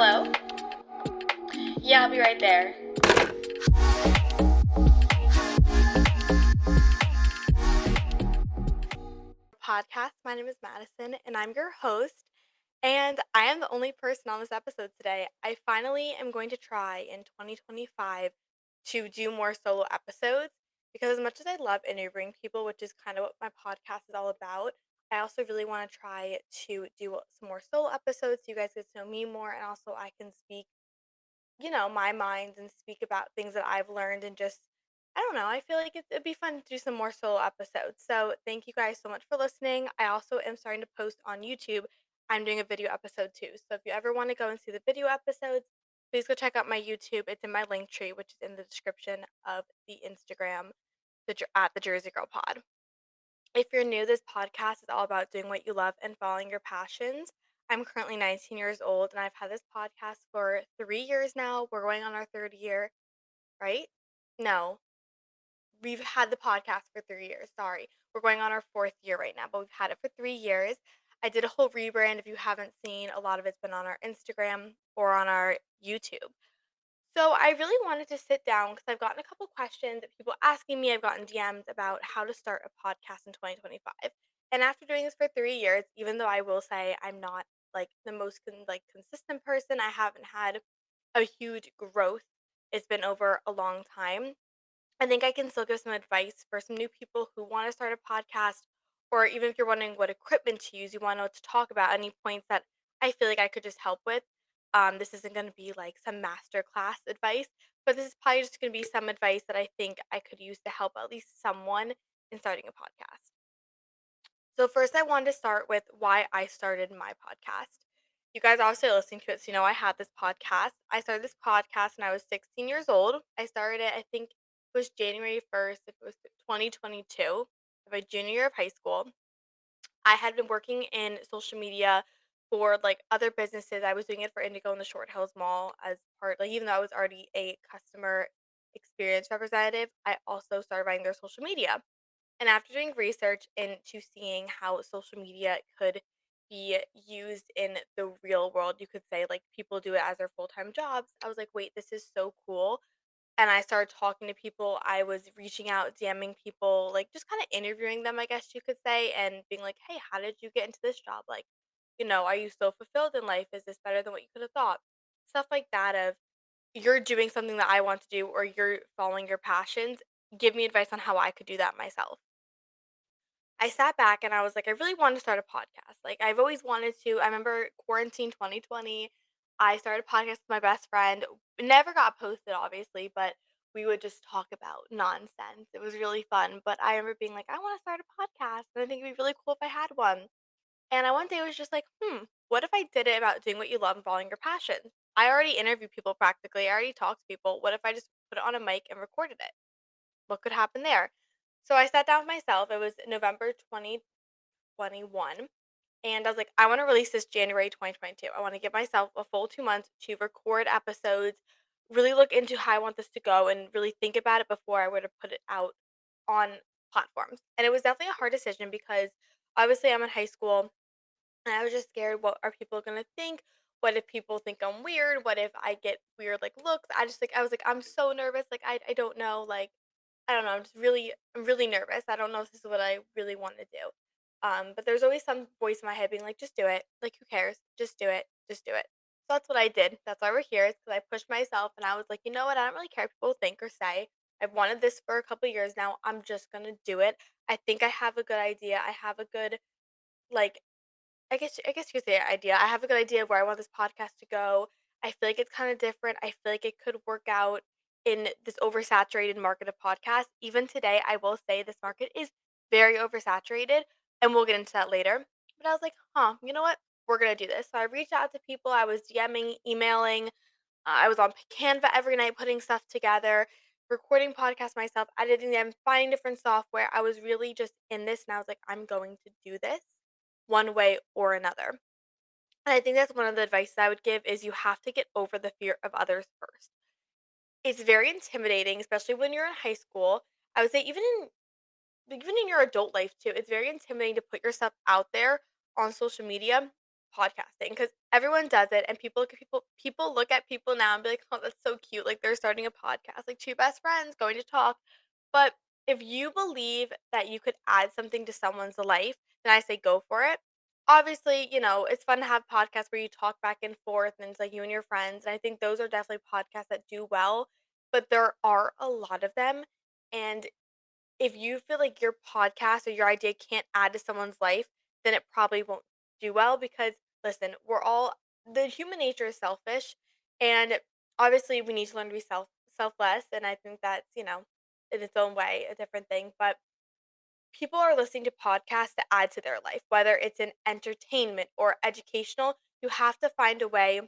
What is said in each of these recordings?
Hello? Yeah, I'll be right there. Podcast. My name is Madison, and I'm your host. And I am the only person on this episode today. I finally am going to try in 2025 to do more solo episodes because, as much as I love interviewing people, which is kind of what my podcast is all about, I also really want to try to do some more solo episodes so you guys get to know me more, and also I can speak my mind and speak about things that I've learned and just, I don't know, I feel like it'd be fun to do some more solo episodes. So thank you guys so much for listening. I also am starting to post on YouTube. I'm doing a video episode too. So if you ever want to go and see the video episodes, please go check out my YouTube. It's in my link tree, which is in the description of the Instagram at the Jersey Girl Pod. If you're new, this podcast is all about doing what you love and following your passions. I'm currently 19 years old and I've had this podcast for 3 years now. We're going on our third year, right? No, we've had the podcast for 3 years. Sorry. We're going on our fourth year right now, but we've had it for 3 years. I did a whole rebrand. If you haven't seen, a lot of it's been on our Instagram or on our YouTube. So I really wanted to sit down because I've gotten a couple questions that people asking me. I've gotten DMs about how to start a podcast in 2025. And after doing this for 3 years, even though I will say I'm not like the most consistent person, I haven't had a huge growth. It's been over a long time. I think I can still give some advice for some new people who want to start a podcast, or even if you're wondering what equipment to use, you want to know what to talk about, any points that I feel like I could just help with. This isn't going to be like some master class advice, but this is probably just going to be some advice that I think I could use to help at least someone in starting a podcast. So, first, I wanted to start with why I started my podcast. You guys obviously are listening to it, so you know I had this podcast. I started this podcast when I was 16 years old. I started it, I think it was January 1st, if it was 2022, my junior year of high school. I had been working in social media for like other businesses. I was doing it for Indigo in the Short Hills Mall as part, like, even though I was already a customer experience representative, I also started running their social media. And after doing research into seeing how social media could be used in the real world, you could say like people do it as their full time jobs, I was like, wait, this is so cool. And I started talking to people. I was reaching out, DMing people, like just kind of interviewing them, I guess you could say, and being like, hey, how did you get into this job? Like, are you so fulfilled in life? Is this better than what you could have thought? Stuff like that of you're doing something that I want to do or you're following your passions. Give me advice on how I could do that myself. I sat back and I was like, I really want to start a podcast. Like, I've always wanted to. I remember quarantine 2020. I started a podcast with my best friend. It never got posted, obviously, but we would just talk about nonsense. It was really fun. But I remember being like, I want to start a podcast. And I think it'd be really cool if I had one. And I one day was just like, what if I did it about doing what you love and following your passion? I already interview people practically. I already talk to people. What if I just put it on a mic and recorded it? What could happen there? So I sat down with myself. It was November 2021. And I was like, I want to release this January 2022. I want to give myself a full 2 months to record episodes, really look into how I want this to go, and really think about it before I were to put it out on platforms. And it was definitely a hard decision because obviously I'm in high school and I was just scared, what are people going to think? What if people think I'm weird? What if I get weird like looks? I was like, I'm so nervous. Like, I don't know. Like, I don't know. I'm really nervous. I don't know if this is what I really want to do. But there's always some voice in my head being like, just do it. Like, who cares? Just do it. Just do it. So that's what I did. That's why we're here. Is because I pushed myself and I was like, you know what? I don't really care what people think or say. I've wanted this for a couple years now. I'm just gonna do it. I think I have a good idea. I have a good like I guess you could say idea. I have a good idea of where I want this podcast to go. I feel like it's kind of different. I feel like it could work out in this oversaturated market of podcasts. Even today, I will say this market is very oversaturated, and we'll get into that later. But I was like, huh, you know what? We're gonna do this. So I reached out to people. I was DMing, emailing. I was on Canva every night, putting stuff together, recording podcasts myself, editing them, finding different software. I was really just in this, and I was like, I'm going to do this one way or another. And I think that's one of the advice I would give is you have to get over the fear of others first. It's very intimidating, especially when you're in high school. I would say even in your adult life too, it's very intimidating to put yourself out there on social media podcasting because everyone does it, and people look at people now and be like, "Oh, that's so cute! Like they're starting a podcast, like two best friends going to talk." But if you believe that you could add something to someone's life, then I say go for it. Obviously, it's fun to have podcasts where you talk back and forth and it's like you and your friends. And I think those are definitely podcasts that do well, but there are a lot of them. And if you feel like your podcast or your idea can't add to someone's life, then it probably won't do well because listen, the human nature is selfish and obviously we need to learn to be selfless and I think that's, in its own way a different thing, but people are listening to podcasts to add to their life, whether it's in entertainment or educational, you have to find a way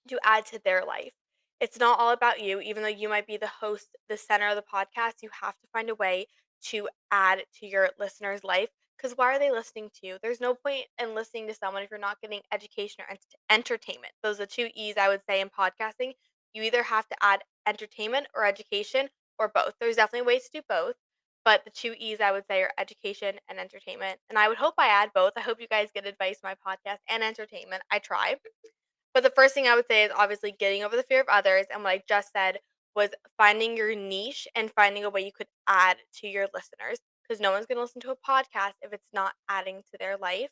to add to their life. It's not all about you, even though you might be the host, the center of the podcast, you have to find a way to add to your listener's life. Because why are they listening to you? There's no point in listening to someone if you're not getting education or entertainment. Those are the two E's I would say in podcasting. You either have to add entertainment or education or both. There's definitely ways to do both, but the two E's I would say are education and entertainment. And I would hope I add both. I hope you guys get advice from my podcast and entertainment. I try. But the first thing I would say is obviously getting over the fear of others, and what I just said was finding your niche and finding a way you could add to your listeners, because no one's gonna listen to a podcast if it's not adding to their life,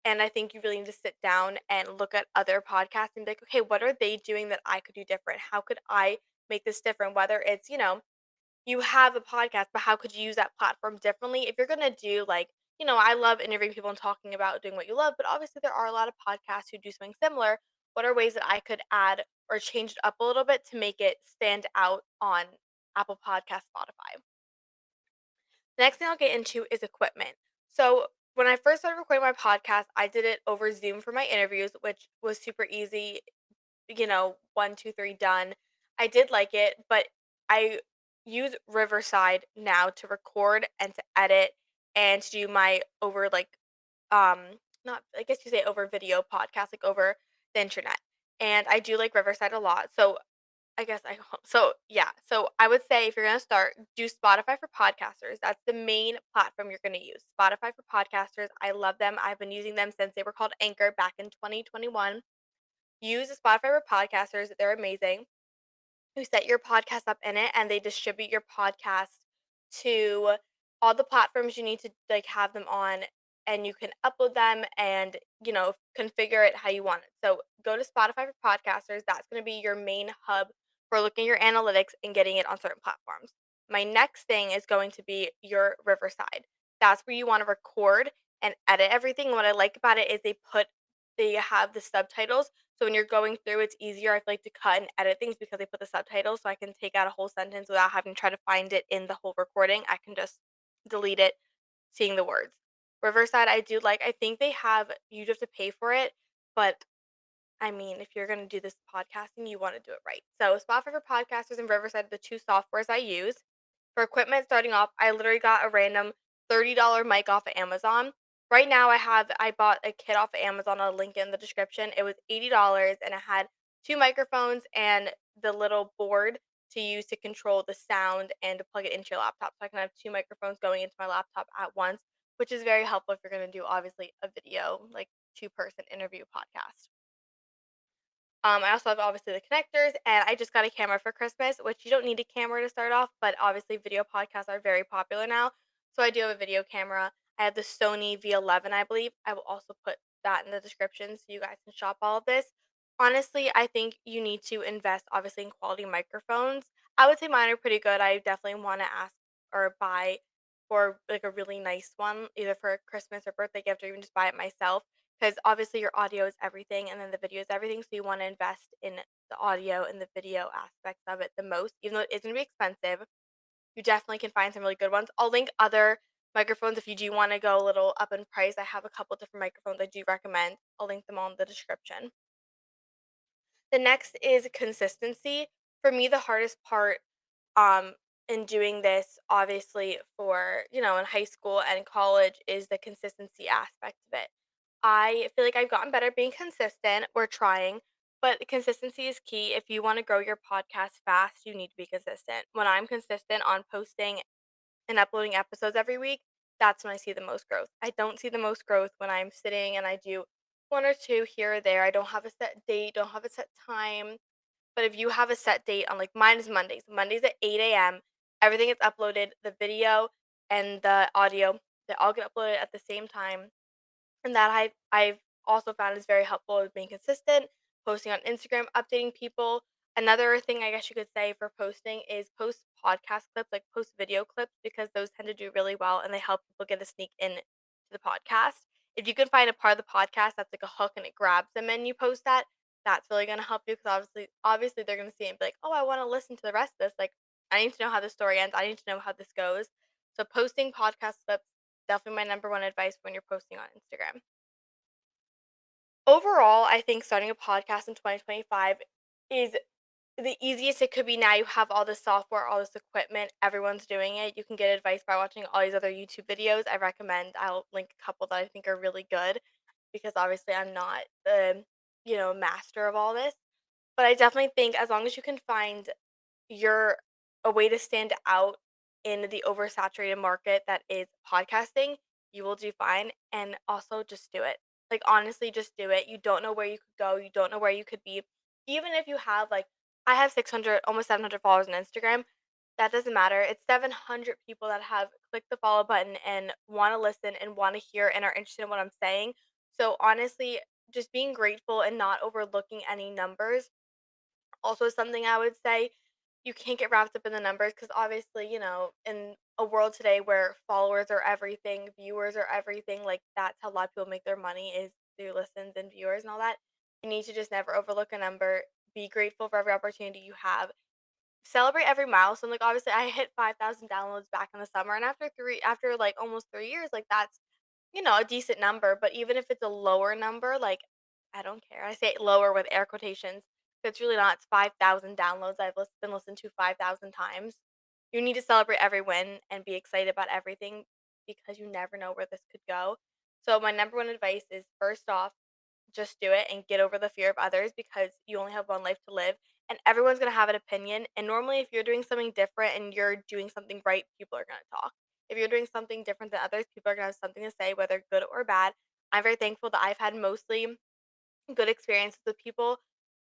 and I think you really need to sit down and look at other podcasts and be like, "Okay, what are they doing that I could do different? How could I make this different?" Whether it's, you have a podcast, but how could you use that platform differently? If you're gonna do like, I love interviewing people and talking about doing what you love, but obviously there are a lot of podcasts who do something similar. What are ways that I could add or change it up a little bit to make it stand out on Apple Podcast, Spotify? The next thing I'll get into is equipment. So when I first started recording my podcast, I did it over Zoom for my interviews, which was super easy, one, two, three, done. I did like it, but I use Riverside now to record and to edit and to do my over um not I guess you say over video podcast, like over the internet. And I do like Riverside a lot. So I guess I so yeah. So I would say if you're gonna start, do Spotify for podcasters. That's the main platform you're gonna use. Spotify for podcasters. I love them. I've been using them since they were called Anchor back in 2021. Use Spotify for podcasters. They're amazing. You set your podcast up in it and they distribute your podcast to all the platforms you need to like have them on, and you can upload them and configure it how you want it. So go to Spotify for podcasters. That's going to be your main hub for looking at your analytics and getting it on certain platforms. My next thing is going to be your Riverside. That's where you want to record and edit everything. What I like about it is they have the subtitles, so when you're going through, it's easier, I feel like, to cut and edit things because they put the subtitles, so I can take out a whole sentence without having to try to find it in the whole recording. I can just delete it, seeing the words. Riverside, I do like. I think you have to pay for it, but I mean, if you're gonna do this podcasting, you wanna do it right. So Spotify for podcasters and Riverside are the 2 softwares I use. For equipment starting off, I literally got a random $30 mic off of Amazon. Right now I bought a kit off of Amazon, I'll link it in the description. It was $80 and it had 2 microphones and the little board to use to control the sound and to plug it into your laptop. So I can have 2 microphones going into my laptop at once, which is very helpful if you're gonna do obviously a video, like two-person interview podcast. I also have obviously the connectors, and I just got a camera for Christmas, which you don't need a camera to start off, but obviously video podcasts are very popular now. So I do have a video camera. I have the Sony V11, I believe. I will also put that in the description so you guys can shop all of this. Honestly, I think you need to invest obviously in quality microphones. I would say mine are pretty good. I definitely want to ask or buy for like a really nice one, either for a Christmas or birthday gift, or even just buy it myself because obviously your audio is everything and then the video is everything, so you want to invest in the audio and the video aspects of it the most, even though it is going to be expensive. You definitely can find some really good ones. I'll link other microphones if you do want to go a little up in price. I have a couple different microphones I do recommend. I'll link them all in the description. The next is consistency. For me, the hardest part um in doing this obviously for, in high school and college is the consistency aspect of it. I feel like I've gotten better at being consistent. We're trying, but consistency is key. If you want to grow your podcast fast, you need to be consistent. When I'm consistent on posting and uploading episodes every week, that's when I see the most growth. I don't see the most growth when I'm sitting and I do one or two here or there. I don't have a set date, don't have a set time. But if you have a set date on like mine is Mondays. Mondays at 8 a.m. Everything gets uploaded, the video and the audio, they all get uploaded at the same time. And that I've also found is very helpful with being consistent, posting on Instagram, updating people. Another thing I guess you could say for posting is post podcast clips, like post video clips, because those tend to do really well and they help people get a sneak in to the podcast. If you can find a part of the podcast that's like a hook and it grabs them and you post that, that's really gonna help you because obviously they're gonna see it and be like, oh, I want to listen to the rest of this. Like, I need to know how the story ends. I need to know how this goes. So posting podcast clips definitely my number one advice when you're posting on Instagram. Overall, I think starting a podcast in 2025 is the easiest it could be now. You have all this software, all this equipment, everyone's doing it. You can get advice by watching all these other YouTube videos. I'll link a couple that I think are really good because obviously I'm not the, master of all this. But I definitely think as long as you can find you're a way to stand out in the oversaturated market that is podcasting, you will do fine. And also just do it. Like, honestly, just do it. You don't know where you could go. You don't know where you could be. Even if you have, like, I have 600, almost 700 followers on Instagram. That doesn't matter. It's 700 people that have clicked the follow button and want to listen and want to hear and are interested in what I'm saying. So, honestly, just being grateful and not overlooking any numbers also something I would say. You can't get wrapped up in the numbers because obviously, in a world today where followers are everything, viewers are everything, like that's how a lot of people make their money is through listens and viewers and all that. You need to just never overlook a number. Be grateful for every opportunity you have. Celebrate every milestone. Like, obviously I hit 5,000 downloads back in the summer and after like almost 3 years, like that's a decent number, but even if it's a lower number, like, I don't care. I say lower with air quotations. It's really not. It's 5,000 downloads. Been listened to 5,000 times. You need to celebrate every win and be excited about everything because you never know where this could go. So, my number one advice is first off, just do it and get over the fear of others because you only have one life to live and everyone's going to have an opinion. And normally, if you're doing something different and you're doing something right, people are going to talk. If you're doing something different than others, people are going to have something to say, whether good or bad. I'm very thankful that I've had mostly good experiences with people,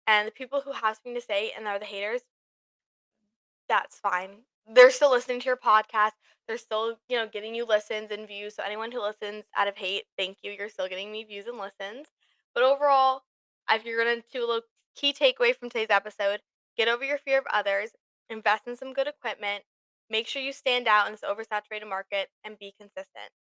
and the people who have something to say and are the haters, that's fine. They're still listening to your podcast. They're still, getting you listens and views. So anyone who listens out of hate, thank you. You're still getting me views and listens. But overall, if you're gonna do a little key takeaway from today's episode, get over your fear of others, invest in some good equipment, make sure you stand out in this oversaturated market, and be consistent.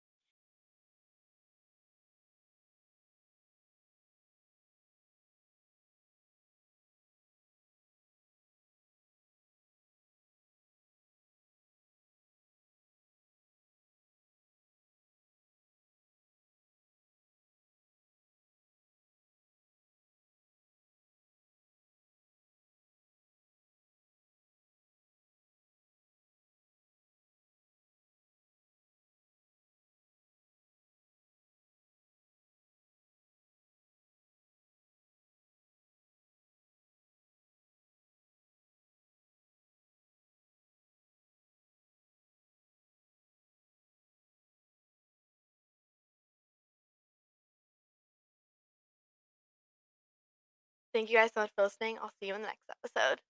Thank you guys so much for listening. I'll see you in the next episode.